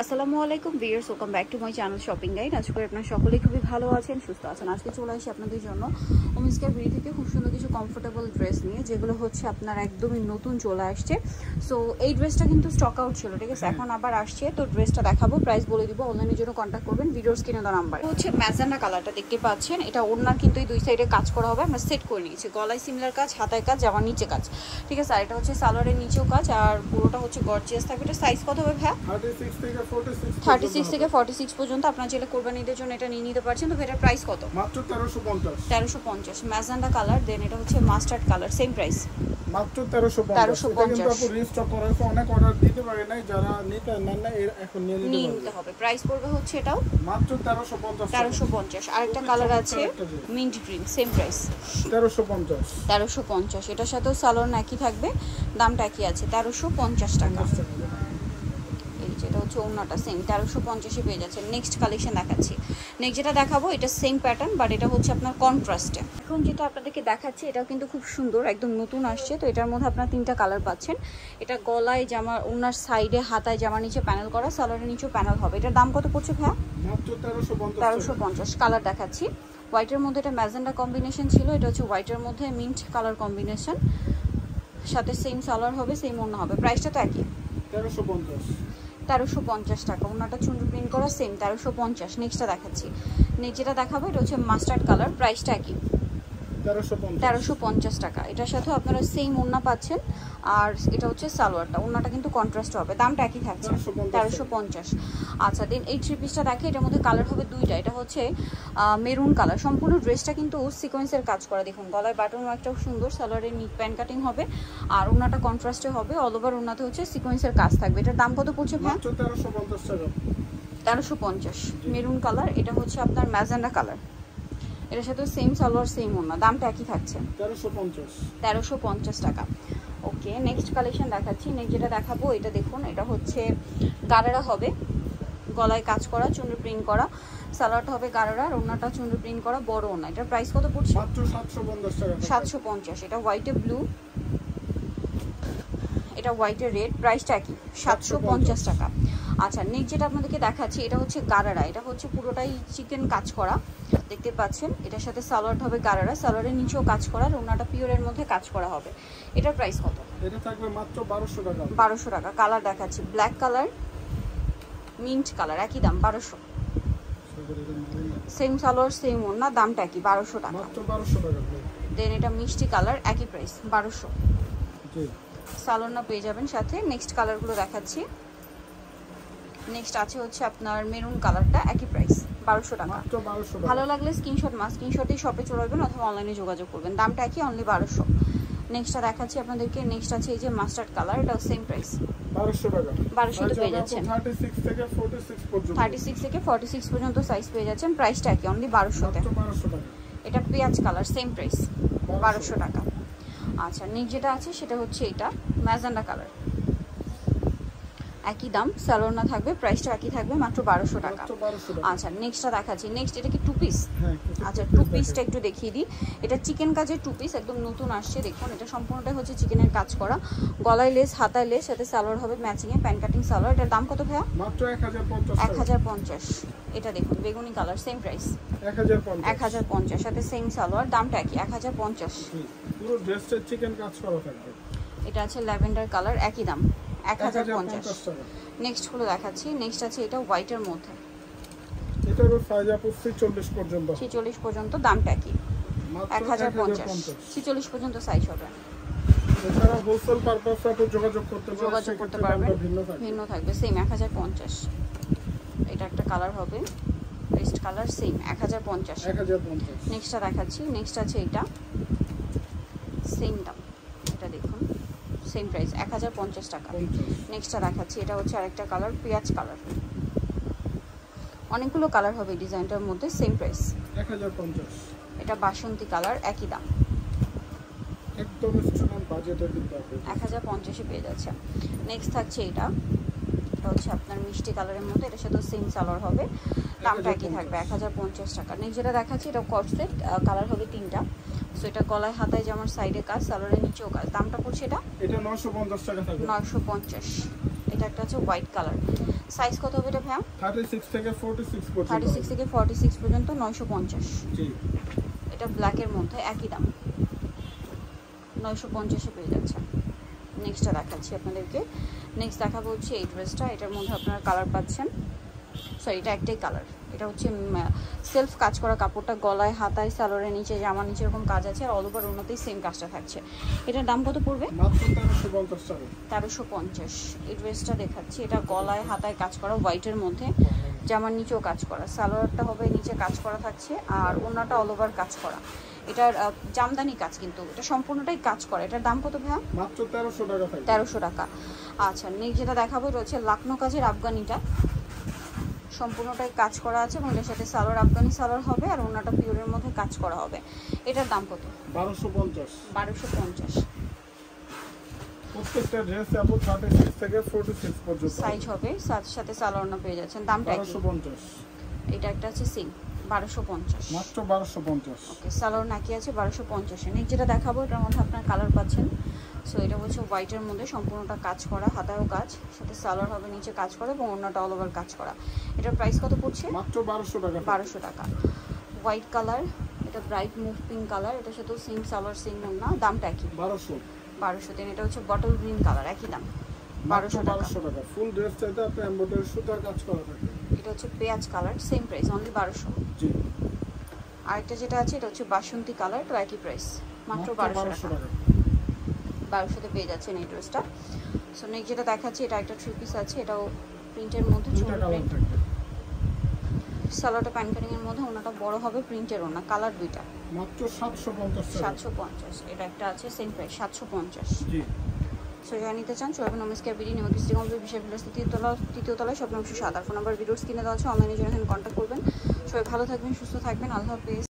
আসসালামু আলাইকুম viewers, welcome back to my channel shopping guide. আশা করি আপনারা সকলেই খুবই ভালো আছেন, সুস্থ আছেন। আজকে চলে আসি আপনাদের জন্য ওমেন্স কেয়ার বিডি থেকে খুব সুন্দর কিছু কমফোর্টেবল ড্রেস নিয়ে, যেগুলো হচ্ছে আপনার একদমই নতুন চলে আসছে। সো এই ড্রেসটা কিন্তু স্টক আউট ছিল, ঠিক আছে, এখন আবার আসছে। তো ড্রেসটা দেখাবো, প্রাইস বলে দিব, অনলাইনের জন্য কন্ট্যাক্ট করবেন ভিডিওর স্ক্রিনে দেওয়া নাম্বার। হচ্ছে ম্যাজেন্ডা কালারটা দেখতে পাচ্ছেন, এটা ওড়নার কিন্তু এই দুই সাইডে কাজ করা হবে, আমরা সেট করে নিয়েছি। গলায় সিমিলার কাজ, হাতায় কাজ, জামার নিচে কাজ, ঠিক আছে। আর এটা হচ্ছে সালোয়ারের নিচেও কাজ, আর পুরোটা হচ্ছে গর্জিয়াস থাকবে। এটা সাইজ কত হবে ভাইয়া? 36 থেকে 46 পর্যন্ত। আপনার যেটা কোরবানিদের জন্য এটা নিয়ে নিতে পারছেন। তো এটার প্রাইস কত? মাত্র 1350। ম্যাজেন্ডা কালার, দেন এটা হচ্ছে মাস্টার্ড কালার, সেম প্রাইস মাত্র 1350। কিন্তু আপু রিস্টক করার পর অনেক অর্ডার দিতে পারে নাই, যারা নিতে নেন না এখন নিয়ে নিতে হবে। প্রাইস পড়বে হচ্ছে এটাও মাত্র 1350। আরেকটা কালার আছে মিন্ট গ্রিন, সেম প্রাইস 1350। এটার সাথেও সালোয়ার একই থাকবে, দামটা একই আছে 1350 টাকা। এটা হচ্ছে ওড়নাটা সেম 1350-এ পেয়ে যাচ্ছে। নেক্সট কালেকশন দেখাচ্ছি। নেক্সট যেটা দেখাবো এটা সেম প্যাটার্ন, বাট এটা হচ্ছে আপনার কন্ট্রাস্টে। এখন যেটা আপনাদেরকে দেখাচ্ছি এটাও কিন্তু খুব সুন্দর, একদম নতুন আসছে। তো এটার মধ্যে আপনার তিনটা কালার পাচ্ছেন। এটা গলায় জামার, ওড়নার সাইডে, হাতায় জামার নিচে প্যানেল করা, সালোয়ারের নিচেও প্যানেল হবে। এটার দাম কত পড়ছে ভাইয়া? মাত্র 1350। কালার দেখাচ্ছি, হোয়াইটের মধ্যে এটা ম্যাজেন্ডা কম্বিনেশন ছিল, এটা হচ্ছে হোয়াইটের মধ্যে মিন্ট কালার কম্বিনেশন, সাথে সেম সালোয়ার হবে, সেম ওড়না হবে। প্রাইসটা তো একই, 1350 টাকা। ওনাটা চুনরি প্রিন্ট করা, সেম 1350। নেক্সটটা দেখাচ্ছি। নেক্সট যেটা দেখাবো এটা হচ্ছে মাস্টার্ড কালার, প্রাইসটা একই 1350 টাকা। এটার সাথে আপনারা সেম ওড়না পাচ্ছেন, আর এটা হচ্ছে সালোয়ারটা, ওড়নাটা কিন্তু কন্ট্রাস্ট হবে, দামটা একই থাকছে 1350। আচ্ছা, দেন এই থ্রি পিসটা দেখে, এটার মধ্যে কালার হবে দুইটা। এটা হচ্ছে মেরুন কালার, সম্পূর্ণ ড্রেসটা কিন্তু সিকোয়েন্সের কাজ করা। দেখুন গলায় বাটন ওয়ার্কটাও সুন্দর, সালোয়ারের নিট প্যান্ট কাটিং হবে, আর ওড়নাটা কন্ট্রাস্টে হবে। অল ওভার ওড়নাতে হচ্ছে সিকোয়েন্সের কাজ থাকবে। এটার দাম কত পড়ছে ভাই? 1350। মেরুন কালার, এটা হচ্ছে আপনার ম্যাজেন্ডা কালার, এটার সাথে সেম সালোয়ার সেম ওড়না, দামটা একই থাকছে 1350 টাকা। ওকে, নেক্সট কালেকশন দেখাচ্ছি। নেক্সট যেটা দেখাবো এটা দেখুন, এটা হচ্ছে গারারা হবে, গলায় কাজ করা, চুনরি প্রিন্ট করা, সালোয়ারটা হবে গারারা, আর ওড়নাটা চুনরি প্রিন্ট করা, বড় ওড়না। এটার প্রাইস কত পড়ছে? মাত্র 750 টাকা। 750। এটা হোয়াইটে ব্লু, এটা হোয়াইটে রেড, প্রাইসটা একই 750 টাকা। আচ্ছা, নেক্সট যেটা আপনাদেরকে দেখাচ্ছি এটা হচ্ছে গারারা, এটা হচ্ছে পুরোটাই চিকেন কাজ করা, দেখতে পাচ্ছেন। এটার সাথে সালোয়ারটা হবে গারারা, সালোয়ারের নিচেও কাজ করা, ওড়নাটা পিওরের মধ্যে কাজ করা হবে। এটার প্রাইস কত? এটা থাকবে মাত্র 1200 টাকা। 1200 টাকা। কালার দেখাচ্ছি, ব্ল্যাক কালার, মিন্ট কালার, একই দাম 1200। সেম সালোয়ার সেম ওড়না, দামটা একই 1200 টাকা, মাত্র 1200 টাকা। দেন এটা মিষ্টি কালার, একই প্রাইস 1200। জি, সালোয়ার পেয়ে যাবেন সাথে। নেক্সট কালারগুলো দেখাচ্ছি। নেক্সট আছে হচ্ছে আপনার মেরুন কালারটা, একই প্রাইস 1200 টাকা। ভালো লাগলে স্ক্রিনশটই শপে চলে আসবেন অথবা অনলাইনে যোগাযোগ করবেন, দামটা একই, অনলি 1200। নেক্সটটা দেখাচ্ছি আপনাদেরকে। নেক্সট আছে এই যে মাস্টার্ড কালার, এটাও সেম প্রাইস 1200 টাকা। 1200 তে পেয়ে যাচ্ছেন। 36 থেকে 46 পর্যন্ত, 36 থেকে 46 পর্যন্ত সাইজ পেয়ে যাচ্ছেন, প্রাইসটা একই, অনলি 1200 তে। 1200 টাকা। এটা পেঁয়াজ কালার, সেম প্রাইস 1200 টাকা। আচ্ছা, নেক্সট যেটা আছে সেটা হচ্ছে এটা ম্যাজেন্ডা কালার, একই দাম, সালোয়ার থাকবে, প্রাইসটা একই থাকবে, মাত্র 1200 টাকা। আচ্ছা, নেক্সটটা দেখাচ্ছি। নেক্সট এটা কি টু পিস? আচ্ছা, টু পিসটা একটু দেখিয়ে দিই। এটা চিকেন কাজের টু পিস, একদম নতুন আসছে। দেখুন এটা সম্পূর্ণটাই হচ্ছে চিকেনের কাজ করা, গলায় লেস, হাতায় লেস, সাথে সালোয়ার হবে ম্যাচিংয়ে, প্যান্ট কাটিং সালোয়ার। এটার দাম কত ভাইয়া? মাত্র 1050। 1050। এটা দেখুন বেগুনি কালার, সেম প্রাইস 1050, সাথে সেম সালোয়ার, দামটা একই 1050। পুরো ড্রেসটা চিকেন কাজ করা থাকবে। এটা আছে ল্যাভেন্ডার কালার, একই দাম 1050। টাকা। নেক্সট গুলো দেখাচ্ছি। নেক্সট আছে এটা হোয়াইটের মধ্যে, এটারও সাইজ আপু 46 পর্যন্ত। 46 পর্যন্ত, দামটা কি 1050। 46 পর্যন্ত সাইজ হবে। এছাড়া হোলসেল পারপাসে আপনি যোগাযোগ করতে পারবেন, ভিন্ন থাকবে, সেম 1050। এটা একটা কালার হবে পেস্ট কালার, সেম 1050। নেক্সটটা দেখাচ্ছি। নেক্সট আছে এটা, সেম দাম, এটা দেখুন সেম প্রাইস 1050 টাকা। নেক্সটটা দেখাচ্ছি। এটা হচ্ছে আরেকটা কালার, পেঁয়াজ কালার, অনেকগুলো কালার হবে এই ডিজাইনটার মধ্যে, সেম প্রাইস 1050। এটা বাসন্তী কালার, একই দাম, একদম স্টুডেন্ট বাজেটে কিন্তু আপনি 1050-এ পেয়ে যাচ্ছে। নেক্সট থাকছে এটা হচ্ছে আপনার মিষ্টি কালারের মধ্যে, এটার সাথে সেম সালোয়ার হবে, দামটা একই থাকবে 1050 টাকা। নেক্সট যেটা দেখাচ্ছি এটা কট সেট, কালার হবে তিনটা। সো এটা গলায় হাতায় জামার সাইডে কাজ, সালোয়ারের নিচেও কাজ, দামটা পড়ছে এটা 950 টাকা থাকবে। 950। এটা একটা হচ্ছে হোয়াইট কালার, সাইজ কত হবে এটা ভাইয়া? 36 থেকে 46 পর্যন্ত। 36 থেকে 46 পর্যন্ত 950। জি, এটা ব্ল্যাকের মধ্যে একই দাম, 950 এ পেয়ে যাচ্ছে। নেক্সটটা দেখাচ্ছি আপনাদেরকে। নেক্সট দেখাবো হচ্ছে এই ড্রেসটা। এটার মধ্যে আপনারা কালার পাচ্ছেন, সরি এটা একটাই কালার। এটা হচ্ছে সেলফ কাজ করা কাপড়টা, গলায় হাতায় সালোয়ারের নিচে জামার নিচে এরকম কাজ আছে, আর অল ওভার ওনাতেই সেম কাজটা থাকছে। এটার দাম কত পড়বে? মাত্র 1350 টাকা। 1350। এই ড্রেসটা দেখাচ্ছি, এটা গলায় হাতায় কাজ করা হোয়াইটের মধ্যে, জামার নিচেও কাজ করা, সালোয়ারটা হবে নিচে কাজ করা থাকছে, আর ওনাটা অল ওভার কাজ করা। এটার জামদানি কাজ, কিন্তু এটা সম্পূর্ণটাই কাজ করা। এটার দাম কত ভাইয়া? মাত্র 1300 টাকা থাকবে। 1300 টাকা। আচ্ছা, নেক্সট যেটা দেখাবো এটা হচ্ছে লাকনো কাজের আফগানিটা, সম্পূর্ণটাই কাজ করা আছে এবং এটার সাথে সালোয়ার আফগানি সালোয়ার হবে, আর ওনাটা পিওরের মধ্যে কাজ করা হবে। এটার দাম কত? 1250। 1250। প্রত্যেকটা ড্রেস আপু 36 থেকে 46 পর্যন্ত সাইজ হবে, সাথে সালোয়ার পেয়ে যাচ্ছেন। দামটা কি? 1250। এটা একটা আছে সিং, 1250। মাত্র 1250। ওকে, সালোয়ার নাকি আছে 1250 এ। নেক্সট যেটা দেখাবো এটার মধ্যে আপনার কালার পাচ্ছেন। সো এটা হচ্ছে হোয়াইটের মধ্যে সম্পূর্ণটা কাজ করা, হাতায়ও কাজ, সাথে সালোয়ার হবে নিচে কাজ করা এবং ওড়নাটা অল ওভার কাজ করা। এটার প্রাইস কত পড়ছে? মাত্র 1200 টাকা। 1200 টাকা। হোয়াইট কালার, এটা ব্রাইট মুভ পিঙ্ক কালার, এটার সাথেও সেম সালোয়ার সেম ওড়না, দামটা কি? 1200। 1200 দেন। এটা হচ্ছে বটল গ্রিন কালার, একই দাম, 1200 টাকা। 1200 টাকা। ফুল ড্রেস চাইতে আপনি এমব্রয়ডারি সুতার কাজ করা থাকবে। এটা হচ্ছে পেঁয়াজ কালার, সেম প্রাইস, অনলি 1200। জি। আরেকটা যেটা আছে এটা হচ্ছে বাসন্তী কালার, তো একই প্রাইস, মাত্র 1200 টাকা। 1200-তে পেয়ে যাচ্ছেন এই ড্রেসটা। সো নেক্সট যেটা দেখাচ্ছি এটা একটা থ্রি পিস আছে, এটাও প্রিন্টের মধ্যে, ছোট প্রিন্ট, সালোয়ারটা প্যান কাটিং এর মধ্যে, ওনাটা বড় হবে, প্রিন্টের ওনা, কালার দুইটা, মাত্র 750 টাকা। 750। এটা একটা আছে সেম প্রাইস, 750। জি। সো যারা নিতে চান চলে যাবেন নমস্কার বিডি নিউজ কমপ্লিট বিষয় ভিলেজ তৃতীয় তলায় স্বপ্ন 7। ফোন নাম্বার ভিডিওস কিনে দেওয়া আছে, অনলাইনে জন্য এখানে কন্ট্যাক্ট করবেন। সবাই ভালো থাকবেন, সুস্থ থাকবেন, আল্লাহ হাফেজ।